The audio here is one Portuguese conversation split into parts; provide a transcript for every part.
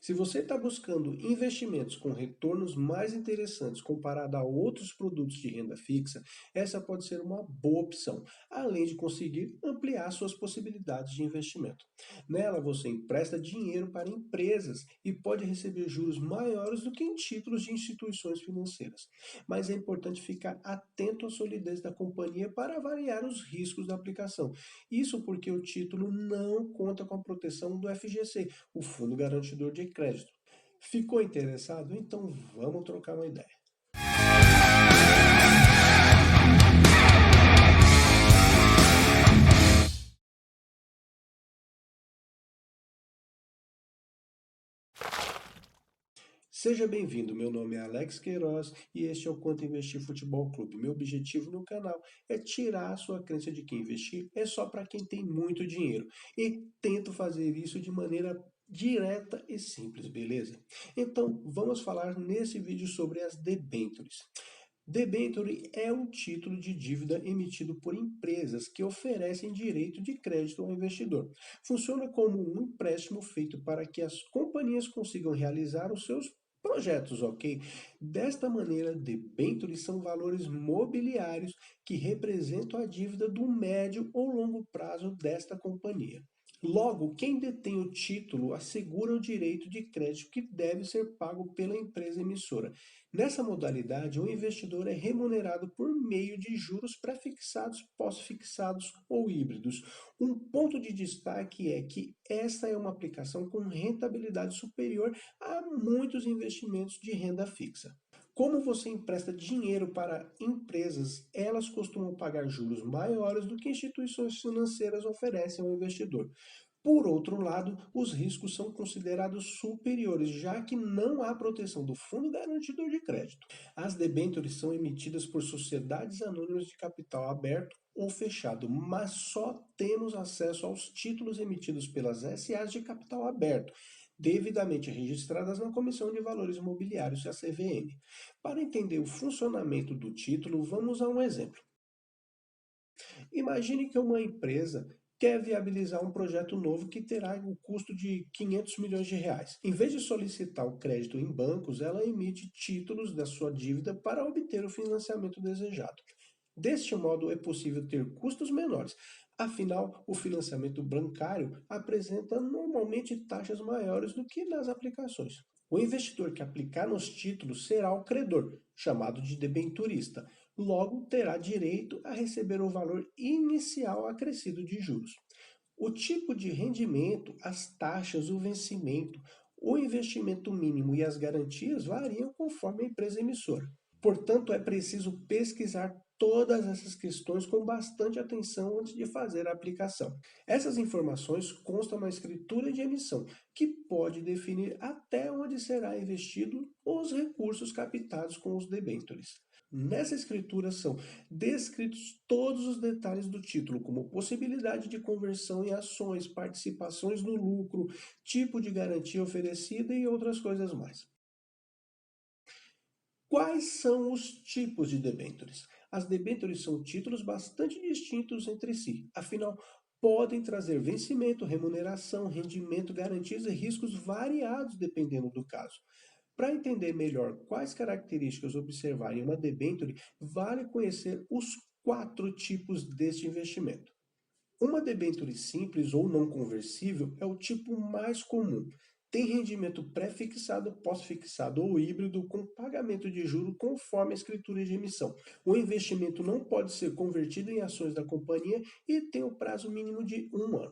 Se você está buscando investimentos com retornos mais interessantes comparado a outros produtos de renda fixa, essa pode ser uma boa opção, além de conseguir ampliar suas possibilidades de investimento. Nela, você empresta dinheiro para empresas e pode receber juros maiores do que em títulos de instituições financeiras. Mas é importante ficar atento à solidez da companhia para avaliar os riscos da aplicação. Isso porque o título não conta com a proteção do FGC, o Fundo Garantidor de Crédito. Ficou interessado? Então vamos trocar uma ideia. Seja bem-vindo, meu nome é Alex Queiroz e este é o Quanto Investir Futebol Clube. Meu objetivo no canal é tirar a sua crença de que investir é só para quem tem muito dinheiro e tento fazer isso de maneira direta e simples, beleza? Então, vamos falar nesse vídeo sobre as debêntures. Debenture é um título de dívida emitido por empresas que oferecem direito de crédito ao investidor. Funciona como um empréstimo feito para que as companhias consigam realizar os seus projetos, ok? Desta maneira, debentures são valores mobiliários que representam a dívida do médio ou longo prazo desta companhia. Logo, quem detém o título assegura o direito de crédito que deve ser pago pela empresa emissora. Nessa modalidade, o investidor é remunerado por meio de juros pré-fixados, pós-fixados ou híbridos. Um ponto de destaque é que esta é uma aplicação com rentabilidade superior a muitos investimentos de renda fixa. Como você empresta dinheiro para empresas, elas costumam pagar juros maiores do que instituições financeiras oferecem ao investidor. Por outro lado, os riscos são considerados superiores, já que não há proteção do Fundo Garantidor de Crédito. As debêntures são emitidas por sociedades anônimas de capital aberto ou fechado, mas só temos acesso aos títulos emitidos pelas SAs de capital aberto, devidamente registradas na Comissão de Valores Imobiliários, a CVM. Para entender o funcionamento do título, vamos a um exemplo. Imagine que uma empresa quer viabilizar um projeto novo que terá o custo de 500 milhões de reais. Em vez de solicitar o crédito em bancos, ela emite títulos da sua dívida para obter o financiamento desejado. Deste modo, é possível ter custos menores. Afinal, o financiamento bancário apresenta normalmente taxas maiores do que nas aplicações. O investidor que aplicar nos títulos será o credor, chamado de debenturista. Logo, terá direito a receber o valor inicial acrescido de juros. O tipo de rendimento, as taxas, o vencimento, o investimento mínimo e as garantias variam conforme a empresa emissora. Portanto, é preciso pesquisar todas essas questões com bastante atenção antes de fazer a aplicação. Essas informações constam na escritura de emissão, que pode definir até onde será investido os recursos captados com os debêntures. Nessa escritura são descritos todos os detalhes do título, como possibilidade de conversão em ações, participações no lucro, tipo de garantia oferecida e outras coisas mais. Quais são os tipos de debêntures? As debêntures são títulos bastante distintos entre si, afinal, podem trazer vencimento, remuneração, rendimento, garantias e riscos variados dependendo do caso. Para entender melhor quais características observar em uma debênture, vale conhecer os 4 tipos deste investimento. Uma debênture simples ou não conversível é o tipo mais comum. Tem rendimento pré-fixado, pós-fixado ou híbrido com pagamento de juro conforme a escritura de emissão. O investimento não pode ser convertido em ações da companhia e tem o prazo mínimo de 1 ano.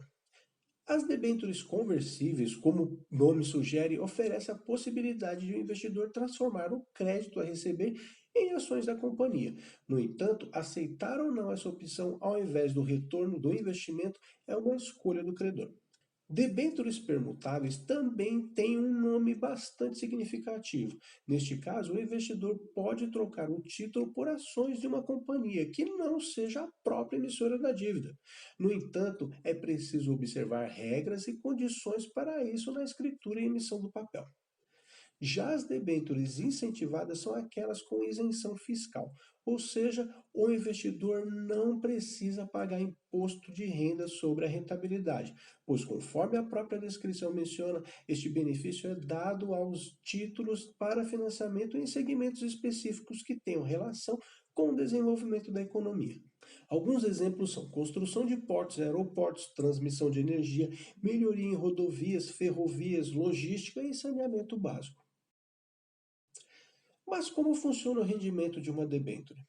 As debêntures conversíveis, como o nome sugere, oferecem a possibilidade de o investidor transformar o crédito a receber em ações da companhia. No entanto, aceitar ou não essa opção ao invés do retorno do investimento é uma escolha do credor. Debêntures permutáveis também têm um nome bastante significativo. Neste caso, o investidor pode trocar o título por ações de uma companhia que não seja a própria emissora da dívida. No entanto, é preciso observar regras e condições para isso na escritura e emissão do papel. Já as debêntures incentivadas são aquelas com isenção fiscal, ou seja, o investidor não precisa pagar imposto de renda sobre a rentabilidade, pois, conforme a própria descrição menciona, este benefício é dado aos títulos para financiamento em segmentos específicos que tenham relação com o desenvolvimento da economia. Alguns exemplos são construção de portos e aeroportos, transmissão de energia, melhoria em rodovias, ferrovias, logística e saneamento básico. Mas como funciona o rendimento de uma debênture?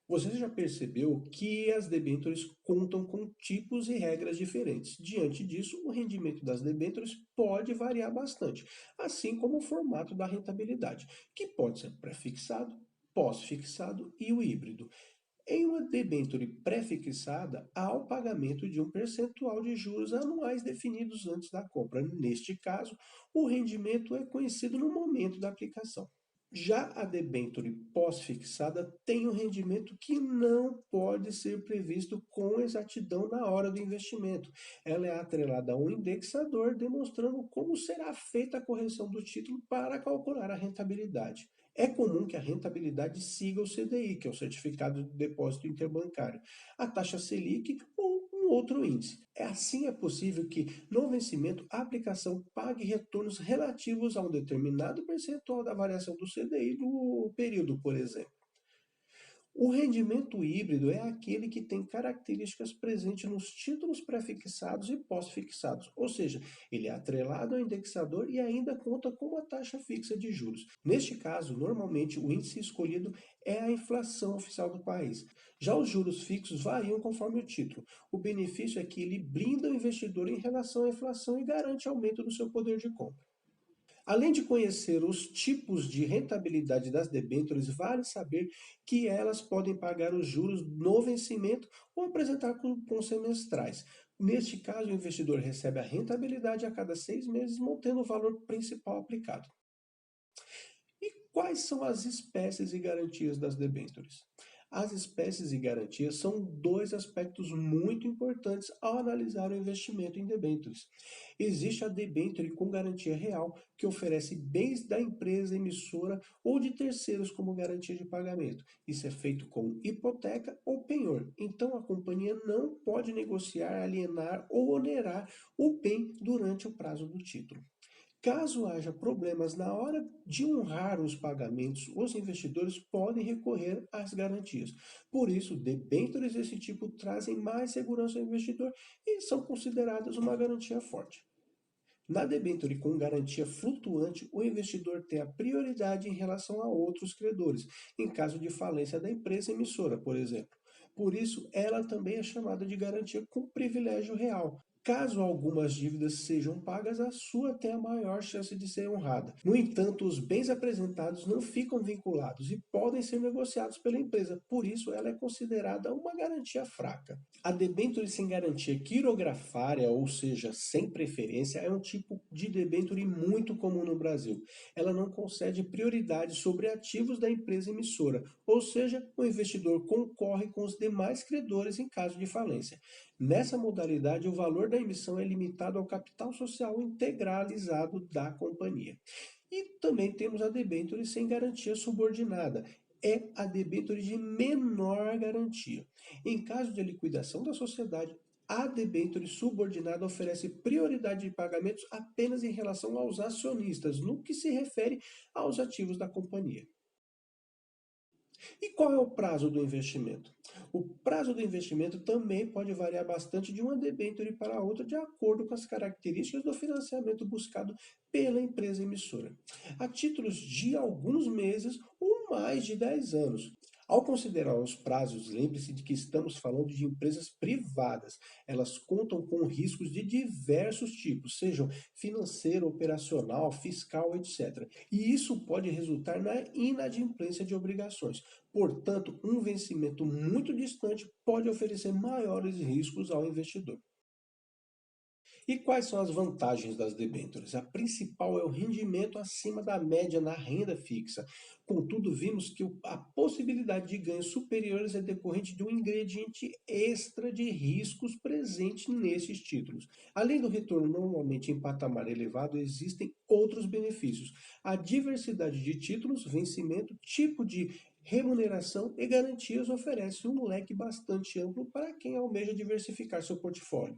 Você já percebeu que as debêntures contam com tipos e regras diferentes. Diante disso, o rendimento das debêntures pode variar bastante, assim como o formato da rentabilidade, que pode ser pré-fixado, pós-fixado e o híbrido. Em uma debênture pré-fixada, há o pagamento de um percentual de juros anuais definidos antes da compra. Neste caso, o rendimento é conhecido no momento da aplicação. Já a debênture pós-fixada tem um rendimento que não pode ser previsto com exatidão na hora do investimento. Ela é atrelada a um indexador, demonstrando como será feita a correção do título para calcular a rentabilidade. É comum que a rentabilidade siga o CDI, que é o Certificado de Depósito Interbancário, a taxa Selic ou um outro índice. É possível que, no vencimento, a aplicação pague retornos relativos a um determinado percentual da variação do CDI no período, por exemplo. O rendimento híbrido é aquele que tem características presentes nos títulos pré-fixados e pós-fixados, ou seja, ele é atrelado ao indexador e ainda conta com uma taxa fixa de juros. Neste caso, normalmente o índice escolhido é a inflação oficial do país. Já os juros fixos variam conforme o título. O benefício é que ele blinda o investidor em relação à inflação e garante aumento do seu poder de compra. Além de conhecer os tipos de rentabilidade das debêntures, vale saber que elas podem pagar os juros no vencimento ou apresentar cupons semestrais. Neste caso, o investidor recebe a rentabilidade a cada 6 meses, mantendo o valor principal aplicado. E quais são as espécies e garantias das debêntures? As espécies e garantias são dois aspectos muito importantes ao analisar o investimento em debêntures. Existe a debênture com garantia real, que oferece bens da empresa emissora ou de terceiros como garantia de pagamento. Isso é feito com hipoteca ou penhor. Então a companhia não pode negociar, alienar ou onerar o bem durante o prazo do título. Caso haja problemas na hora de honrar os pagamentos, os investidores podem recorrer às garantias. Por isso, debêntures desse tipo trazem mais segurança ao investidor e são consideradas uma garantia forte. Na debênture com garantia flutuante, o investidor tem a prioridade em relação a outros credores, em caso de falência da empresa emissora, por exemplo. Por isso, ela também é chamada de garantia com privilégio real. Caso algumas dívidas sejam pagas, a sua tem a maior chance de ser honrada. No entanto, os bens apresentados não ficam vinculados e podem ser negociados pela empresa, por isso ela é considerada uma garantia fraca. A debênture sem garantia quirografária, ou seja, sem preferência, é um tipo de debênture muito comum no Brasil. Ela não concede prioridade sobre ativos da empresa emissora, ou seja, o investidor concorre com os demais credores em caso de falência. Nessa modalidade, o valor da emissão é limitado ao capital social integralizado da companhia. E também temos a debênture sem garantia subordinada. É a debênture de menor garantia. Em caso de liquidação da sociedade, a debênture subordinada oferece prioridade de pagamentos apenas em relação aos acionistas, no que se refere aos ativos da companhia. E qual é o prazo do investimento? O prazo do investimento também pode variar bastante de uma debênture para outra, de acordo com as características do financiamento buscado pela empresa emissora. Há títulos de alguns meses ou mais de 10 anos. Ao considerar os prazos, lembre-se de que estamos falando de empresas privadas. Elas contam com riscos de diversos tipos, sejam financeiro, operacional, fiscal, etc. E isso pode resultar na inadimplência de obrigações. Portanto, um vencimento muito distante pode oferecer maiores riscos ao investidor. E quais são as vantagens das debêntures? A principal é o rendimento acima da média na renda fixa. Contudo, vimos que a possibilidade de ganhos superiores é decorrente de um ingrediente extra de riscos presente nesses títulos. Além do retorno normalmente em patamar elevado, existem outros benefícios. A diversidade de títulos, vencimento, tipo de remuneração e garantias oferece um leque bastante amplo para quem almeja diversificar seu portfólio.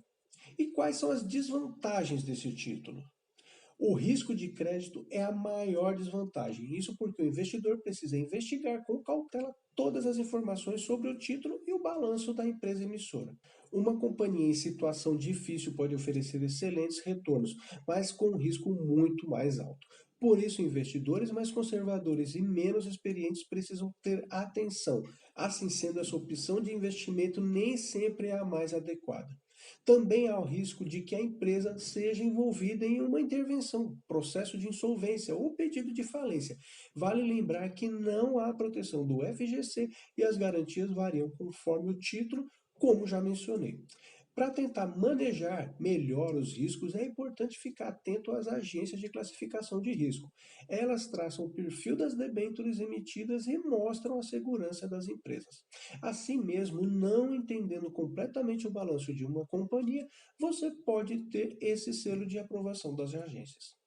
E quais são as desvantagens desse título? O risco de crédito é a maior desvantagem. Isso porque o investidor precisa investigar com cautela todas as informações sobre o título e o balanço da empresa emissora. Uma companhia em situação difícil pode oferecer excelentes retornos, mas com um risco muito mais alto. Por isso, investidores mais conservadores e menos experientes precisam ter atenção. Assim sendo, essa opção de investimento nem sempre é a mais adequada. Também há o risco de que a empresa seja envolvida em uma intervenção, processo de insolvência ou pedido de falência. Vale lembrar que não há proteção do FGC e as garantias variam conforme o título, como já mencionei. Para tentar manejar melhor os riscos, é importante ficar atento às agências de classificação de risco. Elas traçam o perfil das debêntures emitidas e mostram a segurança das empresas. Assim mesmo, não entendendo completamente o balanço de uma companhia, você pode ter esse selo de aprovação das agências.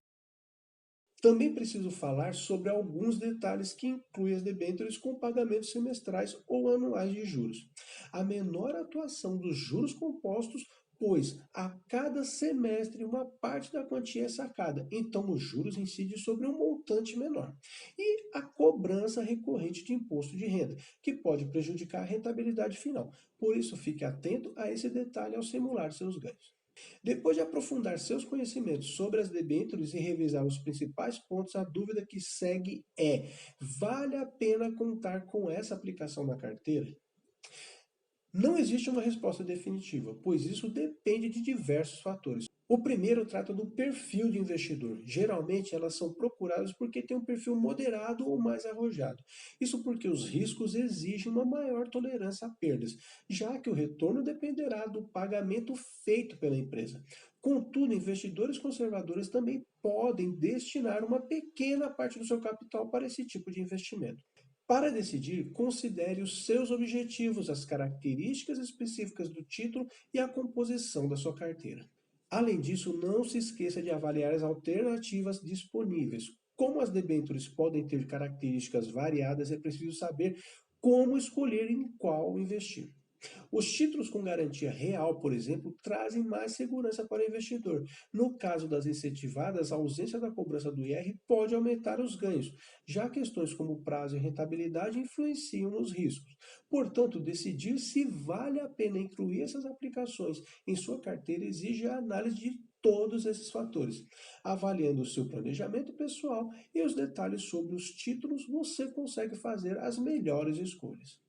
Também preciso falar sobre alguns detalhes que incluem as debêntures com pagamentos semestrais ou anuais de juros. A menor atuação dos juros compostos, pois a cada semestre uma parte da quantia é sacada, então os juros incidem sobre um montante menor. E a cobrança recorrente de imposto de renda, que pode prejudicar a rentabilidade final. Por isso, fique atento a esse detalhe ao simular seus ganhos. Depois de aprofundar seus conhecimentos sobre as debêntures e revisar os principais pontos, a dúvida que segue é: vale a pena contar com essa aplicação na carteira? Não existe uma resposta definitiva, pois isso depende de diversos fatores. O primeiro trata do perfil de investidor. Geralmente elas são procuradas porque têm um perfil moderado ou mais arrojado. Isso porque os riscos exigem uma maior tolerância a perdas, já que o retorno dependerá do pagamento feito pela empresa. Contudo, investidores conservadores também podem destinar uma pequena parte do seu capital para esse tipo de investimento. Para decidir, considere os seus objetivos, as características específicas do título e a composição da sua carteira. Além disso, não se esqueça de avaliar as alternativas disponíveis. Como as debêntures podem ter características variadas, é preciso saber como escolher em qual investir. Os títulos com garantia real, por exemplo, trazem mais segurança para o investidor. No caso das incentivadas, a ausência da cobrança do IR pode aumentar os ganhos, já questões como prazo e rentabilidade influenciam nos riscos. Portanto, decidir se vale a pena incluir essas aplicações em sua carteira exige a análise de todos esses fatores. Avaliando o seu planejamento pessoal e os detalhes sobre os títulos, você consegue fazer as melhores escolhas.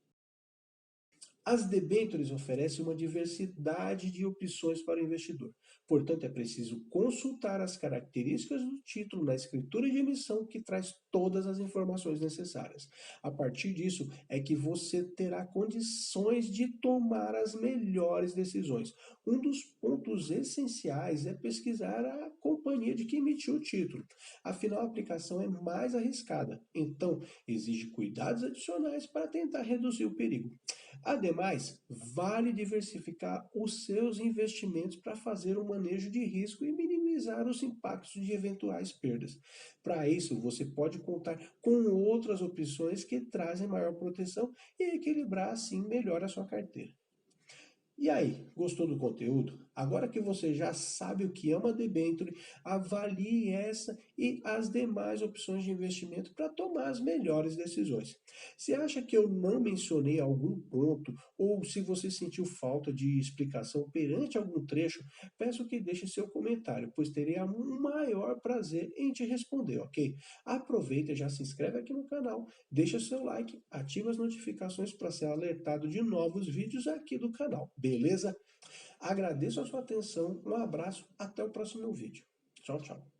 As debêntures oferecem uma diversidade de opções para o investidor. Portanto, é preciso consultar as características do título na escritura de emissão que traz todas as informações necessárias. A partir disso é que você terá condições de tomar as melhores decisões. Um dos pontos essenciais é pesquisar a companhia de que emitiu o título. Afinal, a aplicação é mais arriscada, então exige cuidados adicionais para tentar reduzir o perigo. Ademais, vale diversificar os seus investimentos para fazer um manejo de risco e minimizar os impactos de eventuais perdas. Para isso, você pode contar com outras opções que trazem maior proteção e equilibrar assim melhor a sua carteira. E aí, gostou do conteúdo? Agora que você já sabe o que é uma debênture, avalie essa e as demais opções de investimento para tomar as melhores decisões. Se acha que eu não mencionei algum ponto ou se você sentiu falta de explicação perante algum trecho, peço que deixe seu comentário, pois terei um maior prazer em te responder, ok? Aproveita e já se inscreve aqui no canal, deixa seu like, ativa as notificações para ser alertado de novos vídeos aqui do canal. Beleza? Agradeço a sua atenção, um abraço, até o próximo vídeo. Tchau, tchau.